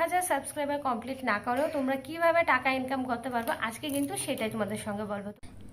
1000 subscriber complete না করেও তোমরা কিভাবে টাকা ইনকাম করতে পারবে, আজকে কিন্তু সেটাই তোমাদের সঙ্গে বলবো।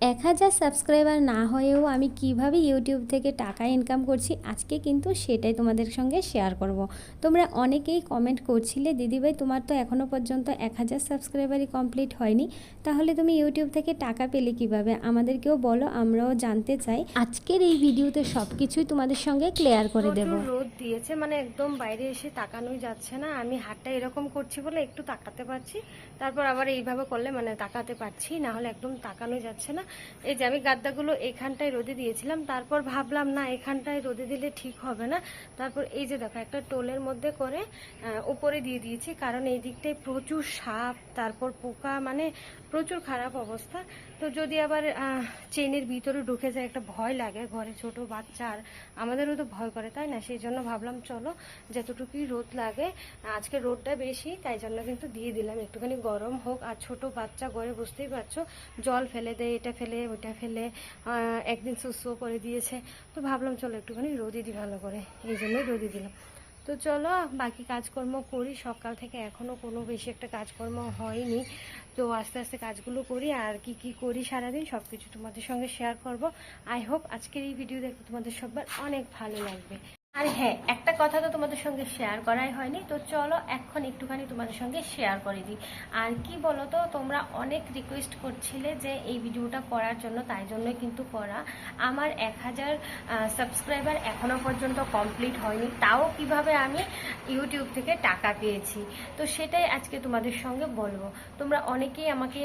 1000 সাবস্ক্রাইবার না হয়েও আমি কিভাবে ইউটিউব থেকে টাকা ইনকাম করছি আজকে কিন্তু সেটাই তোমাদের সঙ্গে শেয়ার করব। তোমরা অনেকেই কমেন্ট করছিলে, দিদিভাই তোমার তো এখনও পর্যন্ত 1000 সাবস্ক্রাইবারই কমপ্লিট হয়নি, তাহলে তুমি ইউটিউব থেকে টাকা পেলে কিভাবে, আমাদেরকেও বলো, আমরাও জানতে চাই। আজকের এই ভিডিওতে সব কিছুই তোমাদের সঙ্গে ক্লিয়ার করে দেব। রোদ দিয়েছে, মানে একদম বাইরে এসে তাকানোই যাচ্ছে না। আমি হাতটা এরকম করছি বলে একটু তাকাতে পারছি, তারপর আবার এইভাবে করলে মানে তাকাতে পারছি, না হলে একদম তাকানোই যাচ্ছে না। এই যে আমি গাদ্দাগুলো এখানটায় রোদে দিয়েছিলাম, তারপর ভাবলাম না এখানটায় রোদে দিলে ঠিক হবে না, তারপর এই যে দেখো একটা টোলের মধ্যে করে উপরে দিয়ে দিয়েছি, কারণ এই দিকটায় প্রচুর সাপ, তারপর পোকা, মানে প্রচুর খারাপ অবস্থা। তো যদি আবার চেনের ভিতরে ঢুকে যায় একটা ভয় লাগে, ঘরে ছোট বাচ্চা আর আমাদেরও তো ভয় করে, তাই না? সেই জন্য ভাবলাম চলো যতটুকুই রোদ লাগে, আজকে রোদটা বেশি তাই জন্য কিন্তু দিয়ে দিলাম, একটুখানি গরম হোক। আর ছোট বাচ্চা ঘরে, বুঝতেই পারছো, জল ফেলে দেয়, এটা ফেলে ওটা ফেলে, একদিন সুস্থ করে দিয়েছে, তো ভাবলাম চলো একটুখানি রোদই দিই ভালো করে, এই জন্যই রোদই দিলাম। তো চলো বাকি কাজকর্ম করি, সকাল থেকে এখনও কোনো বেশি একটা কাজকর্ম হয়নি, তো আস্তে আস্তে কাজগুলো করি, আর কি কি করি সারাদিন সব কিছু তোমাদের সঙ্গে শেয়ার করব। আই হোপ আজকের এই ভিডিও দেখতে তোমাদের সবার অনেক ভালো লাগবে। আর হ্যাঁ, একটা কথা তো তোমাদের সঙ্গে শেয়ার করাই হয়নি, তো চলো এখন একটুখানি তোমাদের সঙ্গে শেয়ার করে দিই। আর কি বলো তো, তোমরা অনেক রিকোয়েস্ট করছিলে যে এই ভিডিওটা করার জন্য, তাই জন্যই কিন্তু করা। আমার 1000 সাবস্ক্রাইবার এখনো পর্যন্ত কমপ্লিট হয়নি, তাও কিভাবে আমি ইউটিউব থেকে টাকা পেয়েছি, তো সেটাই আজকে তোমাদের সঙ্গে বলবো। তোমরা অনেকেই আমাকে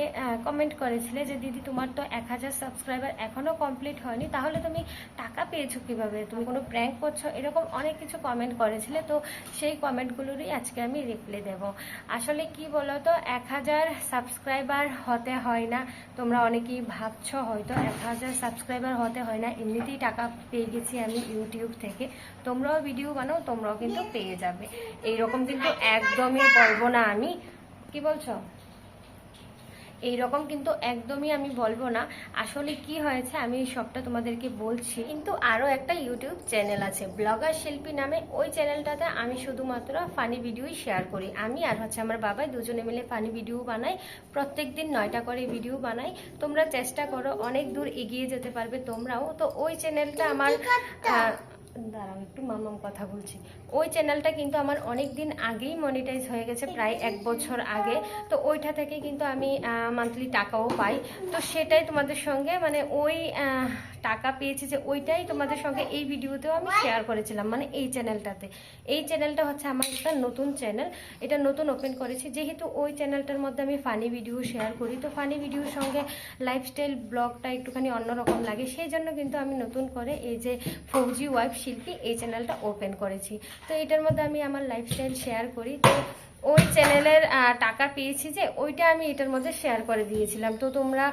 কমেন্ট করেছিলে যে দিদি তোমার তো 1000 সাবস্ক্রাইবার এখনো কমপ্লিট হয়নি, তাহলে তুমি টাকা পেয়েছো কিভাবে, তুমি কোনো প্র্যাঙ্ক করছো, এরকম অনেক কিছু কমেন্ট করেছিলে। তো সেই কমেন্টগুলোরই আজকে আমি রিপ্লাই দেব। আসলে কি বলো তো, 1000 সাবস্ক্রাইবার হতে হয় না, তোমরা অনেকেই ভাবছো হয়তো 1000 সাবস্ক্রাইবার হতে হয় না, এমনিতেই টাকা পেয়ে গেছি আমি ইউটিউব থেকে। তোমরাও ভিডিও বানাও, তোমরাও কিন্তু পেয়ে যাবে, এইরকম কিন্তু একদমই বলবো না আমি। কি বলছো? এইরকম কিন্তু একদমই আমি বলবো না। আসলে কি হয়েছে আমি সবটা তোমাদেরকে বলছি, কিন্তু আরও একটা ইউটিউব চ্যানেল আছে ব্লগার শিল্পী নামে, ওই চ্যানেলটাতে আমি শুধুমাত্র ফানি ভিডিওই শেয়ার করি। আমি আর আমার বাবাই দুজনে মিলে ফানি ভিডিও বানাই, প্রত্যেক দিন 9টা করে ভিডিও বানাই। তোমরা চেষ্টা করো, অনেক দূর এগিয়ে যেতে পারবে তোমরাও। তো ওই চ্যানেলটা আমার দাঁড়াও একটু মামাম কথা বলছি। ওই চ্যানেলটা কিন্তু আমার অনেক দিন আগেই মনিটাইজ হয়ে গেছে, প্রায় 1 বছর আগে। তো ওইটা থেকে কিন্তু আমি মান্থলি টাকাও পাই। তো সেটাই তোমাদের সঙ্গে, মানে ওই টাকা পেয়েছি যে ওইটাই তোমাদের সঙ্গে এই ভিডিওতেও আমি শেয়ার করেছিলাম, মানে এই চ্যানেলটাতে। এই চ্যানেলটা হচ্ছে আমার একটা নতুন চ্যানেল, এটা নতুন ওপেন করেছি, যেহেতু ওই চ্যানেলটার মধ্যে আমি ফানি ভিডিও শেয়ার করি, তো ফানি ভিডিওর সঙ্গে লাইফস্টাইল ব্লগটা একটুখানি অন্যরকম লাগে, সেই জন্য কিন্তু আমি নতুন করে এই যে ফৌজি ওয়াইফ শিল্পী এই চ্যানেলটা ওপেন করেছি। তো এটার মধ্যে আমি আমার লাইফস্টাইল শেয়ার করি। তো ওই চ্যানেলের টাকা পেয়েছি যে ওইটা আমি এটার মধ্যে শেয়ার করে দিয়েছিলাম, তো তোমরা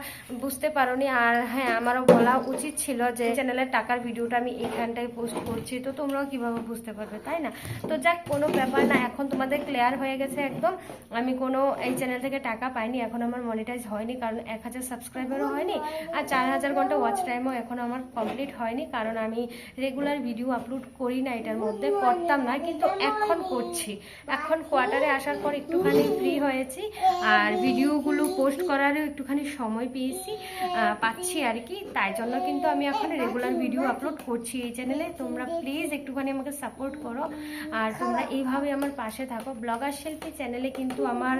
বুঝতে পারোনি। আর হ্যাঁ, আমারও বলা উচিত ছিল যে চ্যানেলের টাকার ভিডিওটা আমি এইখানটায় পোস্ট করছি, তো তোমরাও কিভাবে বুঝতে পারবে, তাই না? তো যাক, কোনো ব্যাপার না, এখন তোমাদের ক্লিয়ার হয়ে গেছে একদম। আমি কোনো এই চ্যানেল থেকে টাকা পাইনি, এখন আমার মনিটাইজ হয়নি, কারণ 1000 সাবস্ক্রাইবারও হয়নি, আর 4000 ঘন্টা ওয়াচ টাইমও এখন আমার কমপ্লিট হয়নি, কারণ আমি রেগুলার ভিডিও আপলোড করি না, এটার মধ্যে করতাম না, কিন্তু এখন করছি। এখন কোয়ার্টারে আসার পর একটুখানি ফ্রি হয়েছি, আর ভিডিওগুলো পোস্ট করারও একটুখানি সময় পাচ্ছি আর কি, তাই জন্য কিন্তু আমি এখন রেগুলার ভিডিও আপলোড করছি এই চ্যানেলে। তোমরা প্লিজ একটুখানি আমাকে সাপোর্ট করো, আর তোমরা এইভাবে আমার পাশে থাকো। ব্লগার শিল্পী চ্যানেলে কিন্তু আমার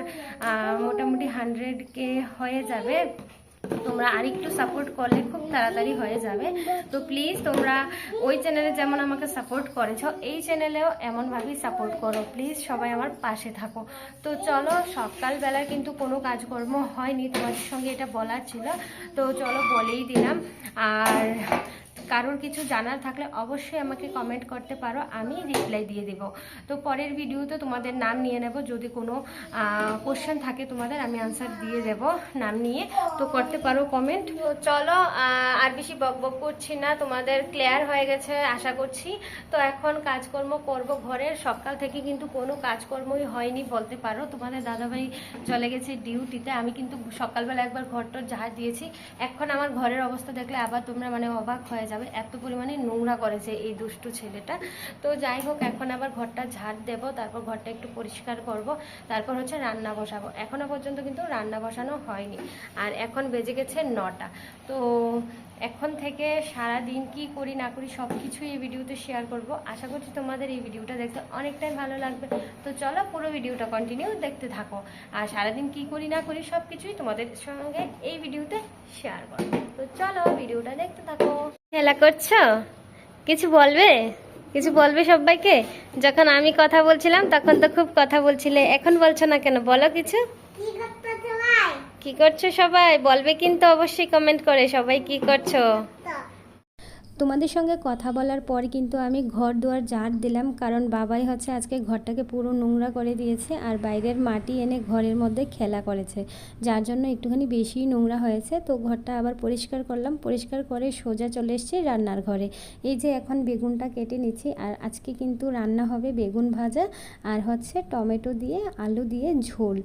মোটামুটি 100K হয়ে যাবে, তোমরা আরেকটু সাপোর্ট করলে খুব তাড়াতাড়ি হয়ে যাবে। তো প্লিজ তোমরা ওই চ্যানেলে যেমন আমাকে সাপোর্ট করেছো, এই চ্যানেলেও এমনভাবেই সাপোর্ট করো, প্লিজ সবাই আমার পাশে থাকো। তো চলো, সকালবেলা কিন্তু কোনো কাজকর্ম হয়নি, তোমাদের সঙ্গে এটা বলার ছিল, তো চলো বলেই দিলাম। আর কারোর কিছু জানার থাকলে অবশ্যই আমাকে কমেন্ট করতে পারো, আমি রিপ্লাই দিয়ে দেব। তো পরের ভিডিওতে তোমাদের নাম নিয়ে নেব, যদি কোনো কোশ্চেন থাকে তোমাদের আমি আনসার দিয়ে দেব নাম নিয়ে, তো করতে পারো কমেন্ট। তো চলো, আর বেশি বকবক করছি না, তোমাদের ক্লিয়ার হয়ে গেছে আশা করছি। তো এখন কাজকর্ম করব ঘরের, সকাল থেকে কিন্তু কোনো কাজকর্মই হয়নি বলতে পারো। তোমাদের দাদাভাই চলে গেছে ডিউটিতে, আমি কিন্তু সকালবেলা একবার ঘরটর ঝাড় দিয়েছি। এখন আমার ঘরের অবস্থা দেখলে আবার তোমরা মানে অবাক হয়ে যাবে, যাবে, এত পরিমাণে নোংরা করেছে এই দুষ্টু ছেলেটা। তো যাই হোক, এখন আবার ঘরটা ঝাড় দেবো, তারপর ঘরটা একটু পরিষ্কার করব, তারপর হচ্ছে রান্না বসাবো। এখনো পর্যন্ত কিন্তু রান্না বসানো হয়নি, আর এখন বেজে গেছে 9টা। তো এখন থেকে সারা দিন কি করি না করি সব কিছুই এই ভিডিওতে শেয়ার করব। আশা করছি তোমাদের এই ভিডিওটা দেখতে অনেকটাই ভালো লাগবে। তো চলো পুরো ভিডিওটা কন্টিনিউ দেখতে থাকো, আর সারাদিন কি করি না করি সব কিছুই তোমাদের সঙ্গে এই ভিডিওতে শেয়ার করবো। তো চলো ভিডিওটা দেখতে থাকো। খেলা করছো? কিছু বলবে? কিছু বলবে সবাইকে? যখন আমি কথা বলছিলাম তখন তো খুব কথা বলছিলে, এখন বলছো না কেন? বলো কিছু। কি করছো সবাই? বলবে কিন্তু অবশ্যই কমেন্ট করে সবাই কি করছো। তোমাদের সঙ্গে কথা বলার পর কিন্তু আমি ঘর দুয়ার ঝাড় দিলাম, কারণ বাবাই হচ্ছে আজকে ঘরটাকে পুরো নোংরা করে দিয়েছে আর বাইরের মাটি এনে ঘরের মধ্যে খেলা করেছে, যার জন্য একটুখানি বেশি নোংরা হয়েছে। তো ঘরটা আবার পরিষ্কার করলাম, পরিষ্কার করে সোজা চলে এসেছি রান্নার ঘরে। এই যে এখন বেগুনটা কেটে নিচ্ছি, আর আজকে কিন্তু রান্না হবে বেগুন ভাজা আর হচ্ছে টমেটো দিয়ে আলু দিয়ে ঝোল,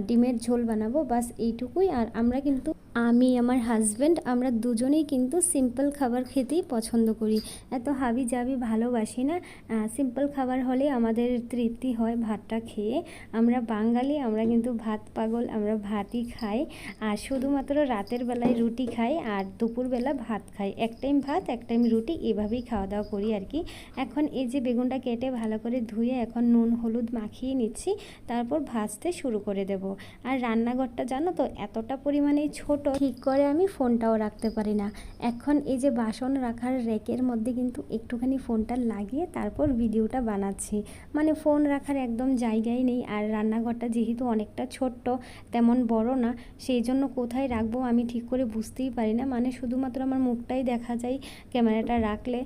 ডিমের ঝোল বানাবো, বাস এইটুকুই। আর আমরা কিন্তু আমি আমার হাজব্যান্ড আমরা দুজনেই কিন্তু সিম্পল খাবার খেতেই পছন্দ করি, এত হাবি জাবি ভালোবাসি না। সিম্পল খাবার হলে আমাদের তৃপ্তি হয় ভাতটা খেয়ে। আমরা বাঙালি, আমরা কিন্তু ভাত পাগল, আমরা ভাতই খাই। আর শুধুমাত্র রাতের বেলায় রুটি খাই আর দুপুরবেলা ভাত খাই, এক টাইম ভাত এক টাইম রুটি, এভাবেই খাওয়া দাওয়া করি আর কি। এখন এই যে বেগুনটা কেটে ভালো করে ধুয়ে এখন নুন হলুদ মাখিয়ে নিচ্ছি, তারপর ভাজতে শুরু করে দেব। আর রান্নাঘরটা জানো তো এতটা পরিমাণে ছোট, ঠিক করে আমি ফোনটাও রাখতে পারি না। এখন এই যে বাসন রাখার র্যাকের মধ্যে কিন্তু একটুখানি ফোনটা লাগিয়ে তারপর ভিডিওটা বানাচ্ছি, মানে ফোন রাখার একদম জায়গাই নেই। আর রান্নাঘরটা যেহেতু অনেকটা ছোট্ট, তেমন বড় না, সেই জন্য কোথায় রাখবো আমি ঠিক করে বুঝতেই পারি না, মানে শুধুমাত্র আমার মুখটাই দেখা যায় ক্যামেরাটা রাখলে,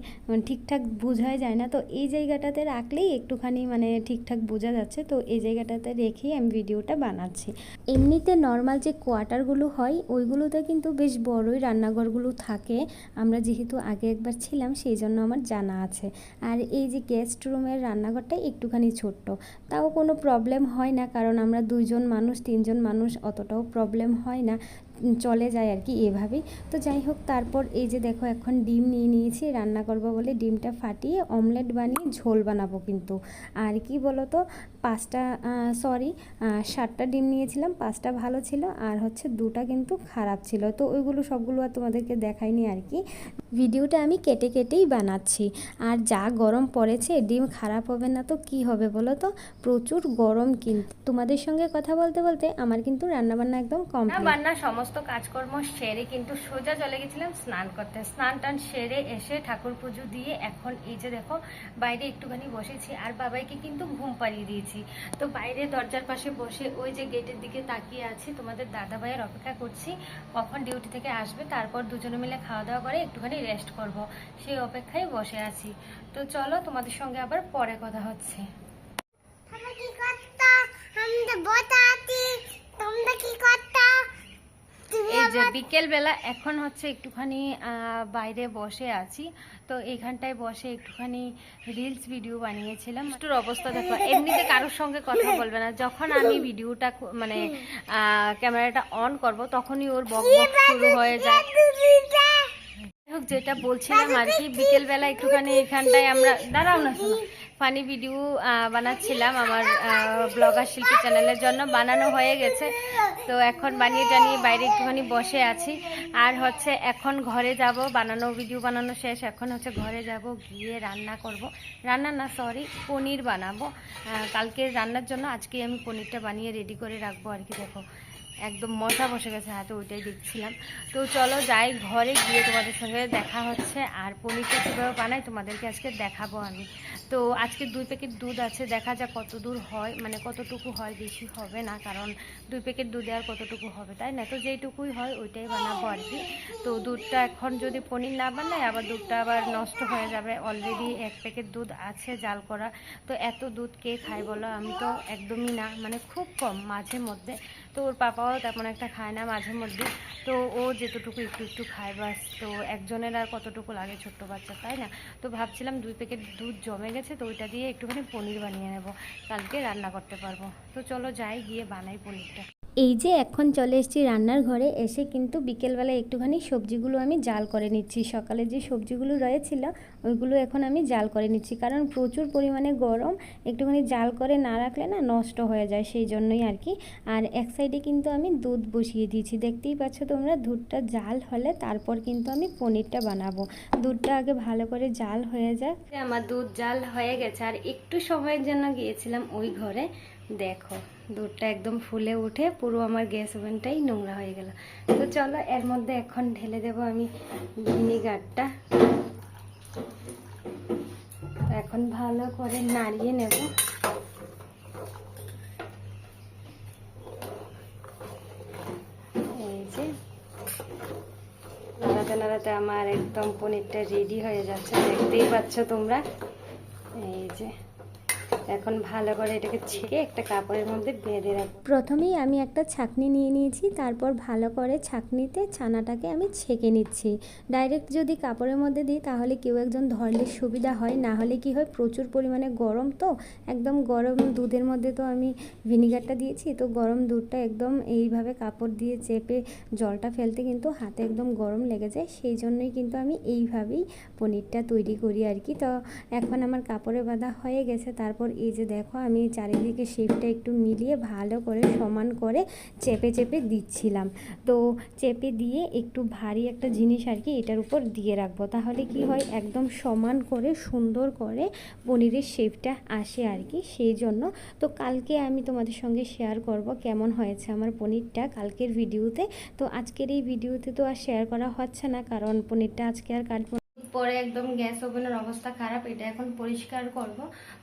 ঠিকঠাক বোঝাই যায় না। তো এই জায়গাটাতে রাখলেই একটুখানি মানে ঠিকঠাক বোঝা যাচ্ছে, তো এই জায়গাটাতে রেখেই আমি ভিডিওটা বানাচ্ছি। এমনিতে নর্মাল যে কোয়ার্টারগুলো হয় ওইগুলোতে কিন্তু বেশ বড়ই রান্নাঘরগুলো থাকে, আমরা যেহেতু আগে একবার ছিলাম সেই জন্য আমার জানা আছে। আর এই যে গেস্ট রুমের রান্নাঘরটা একটুখানি ছোট্ট, তাও কোনো প্রবলেম হয় না, কারণ আমরা 2জন মানুষ 3জন মানুষ, অতটাও প্রবলেম হয় না, চলে যায় আর কি এভাবেই। তো যাই হোক, তারপর এই যে দেখো এখন ডিম নিয়ে নিয়েছি, রান্না করবো বলে ডিমটা ফাটিয়ে অমলেট বানিয়ে ঝোল বানাবো কিন্তু। আর কি বলো তো, 7টা ডিম নিয়েছিলাম, 5টা ভালো ছিল আর হচ্ছে 2টা কিন্তু খারাপ ছিল, তো ওইগুলো সবগুলো আর তোমাদেরকে দেখাইনি আর কি। ভিডিওটা আমি কেটে কেটেই বানাচ্ছি। আর যা গরম পড়েছে, ডিম খারাপ হবে না তো কি হবে বলো তো, প্রচুর গরম। কিন্তু তোমাদের সঙ্গে কথা বলতে বলতে আমার কিন্তু রান্নাবান্না একদম কমপ্লিট। রান্নার সমস্ত কাজকর্ম সেরে কিন্তু সোজা চলে গেছিলাম স্নান করতে। স্নান টান সেরে এসে ঠাকুর পুজো দিয়ে এখন এই যে দেখো বাইরে একটুখানি বসেছি, আর বাবাইকে কিন্তু ঘুম পাড়িয়ে দিয়েছি। তো বাইরে দরজার পাশে বসে ওই যে গেটের দিকে তাকিয়ে আছি, তোমাদের দাদা ভাইয়ের অপেক্ষা করছি কখন ডিউটি থেকে আসবে, তারপর দুজনে মিলে খাওয়া দাওয়া করে একটুখানি রেস্ট করব, সেই অপেক্ষায় বসে আছি। তো চলো তোমাদের সঙ্গে আবার পরে কথা হচ্ছে। এই যে বিকেল বেলা এখন হচ্ছে একটুখানি বাইরে বসে আছি, তো এইখানটায় বসে একটুখানি রিলস ভিডিও বানিয়েছিলাম। একটুর অবস্থা দেখো, এমনিতে কারোর সঙ্গে কথা বলবে না, যখন আমি ভিডিওটা মানে ক্যামেরাটা অন করব তখনই ওর বক বক শুরু হয়ে যায়। যেটা বলছিলাম আর কি, বিকেল বেলা একটুখানি এখানটায় আমরা দাঁড়াও না, শোনো, ফানি ভিডিও বানাচ্ছিলাম আমার ব্লগার শিল্পী চ্যানেলের জন্য, বানানো হয়ে গেছে। তো এখন বানিয়ে জানিয়ে বাইরে একটুখানি বসে আছি। আর হচ্ছে এখন ঘরে যাব, বানানো ভিডিও বানানো শেষ, এখন হচ্ছে ঘরে যাব, গিয়ে রান্না করব। রান্না না সরি, পনির বানাবো কালকে রান্নার জন্য। আজকে আমি পনিরটা বানিয়ে রেডি করে রাখবো আর কি। দেখো একদম মশা বসে গেছে হাতে, ওইটাই দেখছিলাম। তো চলো যাই, ঘরে গিয়ে তোমাদের সঙ্গে দেখা হচ্ছে। আর পনিরটা কীভাবে বানাই তোমাদেরকে আজকে দেখাবো আমি। তো আজকে 2 প্যাকেট দুধ আছে, দেখা যাক কত দূর হয়, মানে কতটুকু হয়, বেশি হবে না, কারণ 2 প্যাকেট দুধে আর কতটুকু হবে, তাই না? তো যেইটুকুই হয় ওইটাই বানাবো আর কি। তো দুধটা এখন যদি পনির না বানাই আবার দুধটা আবার নষ্ট হয়ে যাবে। অলরেডি 1 প্যাকেট দুধ আছে জাল করা, তো এত দুধ কে খায় বলো? আমি তো একদমই না, মানে খুব কম, মাঝে মধ্যে। তো ওর পাপাও তেমন একটা খায় না মাঝে মধ্যে, তো ও যেতটুকু একটু একটু খায় বাস। তো একজনের আর কতটুকু লাগে, ছোট্ট বাচ্চা, তাই না? তো ভাবছিলাম 2 প্যাকেট দুধ জমে গেছে, তো ওইটা দিয়ে একটুখানি পনির বানিয়ে নেব, কালকে রান্না করতে পারবো। তো চলো যাই, গিয়ে বানাই পনিরটা। এই যে এখন চলে এসেছি রান্নার ঘরে, এসে কিন্তু বিকেলবেলা একটুখানি সবজিগুলো আমি জাল করে নিচ্ছি। সকালে যে সবজিগুলো রয়েছিল ওইগুলো এখন আমি জাল করে নিচ্ছি, কারণ প্রচুর পরিমাণে গরম, একটুখানি জাল করে না রাখলে না নষ্ট হয়ে যায়, সেই জন্যই আর কি। আর এক সাইডে কিন্তু আমি দুধ বসিয়ে দিয়েছি, দেখতেই পাচ্ছ তোমরা। দুধটা জাল হলে তারপর কিন্তু আমি পনিরটা বানাবো। দুধটা আগে ভালো করে জাল হয়ে যাক। আমার দুধ জাল হয়ে গেছে, আর একটু সময়ের জন্য গিয়েছিলাম ওই ঘরে। দেখো দুধটা একদম ফুলে উঠে পুরো আমার গ্যাস ওভেনটাই নোংরা হয়ে গেল। তো চলো এর মধ্যে এখন ঢেলে দেব আমি ভিনিগারটা। এখন ভালো করে নাড়িয়ে নেব। এই যে নাড়াতে নাড়াতে আমার একদম পনিরটা রেডি হয়ে যাচ্ছে, দেখতেই পাচ্ছ তোমরা। এই যে এখন ভালো করে এটাকে ছেঁকে একটা কাপড়ের মধ্যে বেঁধে রাখবো। প্রথমেই আমি একটা ছাঁকনি নিয়ে নিয়েছি, তারপর ভালো করে ছাঁকনিতে ছানাটাকে আমি ছেঁকে নিচ্ছি। ডাইরেক্ট যদি কাপড়ের মধ্যে দিই তাহলে কেউ একজন ধরলে সুবিধা হয়, না হলে কি হয় প্রচুর পরিমাণে গরম, তো একদম গরম দুধের মধ্যে তো আমি ভিনিগারটা দিয়েছি, তো গরম দুধটা একদম এইভাবে কাপড় দিয়ে চেপে জলটা ফেলতে কিন্তু হাতে একদম গরম লেগে যায়, সেই জন্যই কিন্তু আমি এইভাবেই পনিরটা তৈরি করি আর কি। তো এখন আমার কাপড়ে বাঁধা হয়ে গেছে। তারপর এই যে দেখো আমি চারিদিকে শেপটা একটু মিলিয়ে ভালো করে সমান করে চেপে চেপে দিচ্ছিলাম। তো চেপে দিয়ে একটু ভারী একটা জিনিস আর কি এটার উপর দিয়ে রাখবো, তাহলে কি হয় একদম সমান করে সুন্দর করে পনিরের শেপটা আসে আর কি, সেই জন্য। তো কালকে আমি তোমাদের সঙ্গে শেয়ার করব কেমন হয়েছে আমার পনিরটা কালকের ভিডিওতে। তো আজকের এই ভিডিওতে তো আর শেয়ার করা হচ্ছে না, কারণ পনিরটা আজকে আর কাটবো পরে একদম গ্যাস ওভেনের অবস্থা খারাপ, এটা এখন পরিষ্কার করব।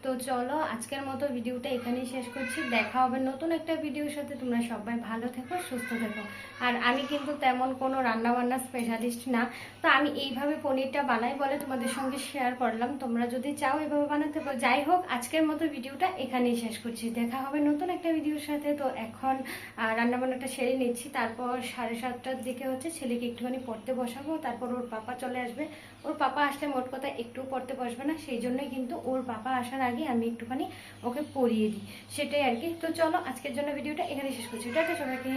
তো চলো আজকের মতো ভিডিওটা এখানেই শেষ করছি। দেখা হবে নতুন একটা ভিডিওর সাথে। তোমরা সবাই ভালো থেকো, সুস্থ থেকো। আর আমি কিন্তু তেমন কোনো রান্নাবান্না স্পেশালিস্ট না, তো আমি এইভাবে পনিরটা বানাই বলে তোমাদের সঙ্গে শেয়ার করলাম। তোমরা যদি চাও এভাবে বানাতে পারো। যাই হোক আজকের মতো ভিডিওটা এখানেই শেষ করছি। দেখা হবে নতুন একটা ভিডিওর সাথে। তো এখন রান্নাবান্নাটা সেরে নিচ্ছি, তারপর 7:30টার দিকে হচ্ছে ছেলেকে একটুখানি পড়তে বসাবো, তারপর ওর পাপা চলে আসবে। ওর পাপা আসলে মোট কথা একটু পড়তে বসবে না, সেই জন্যই কিন্তু ওর পাপা আসার আগে আমি একটুখানি ওকে পড়িয়ে দিই, সেটাই আর কি। তো চলো আজকের জন্য ভিডিওটা এখানে শেষ করছি। টাটা সবাইকে।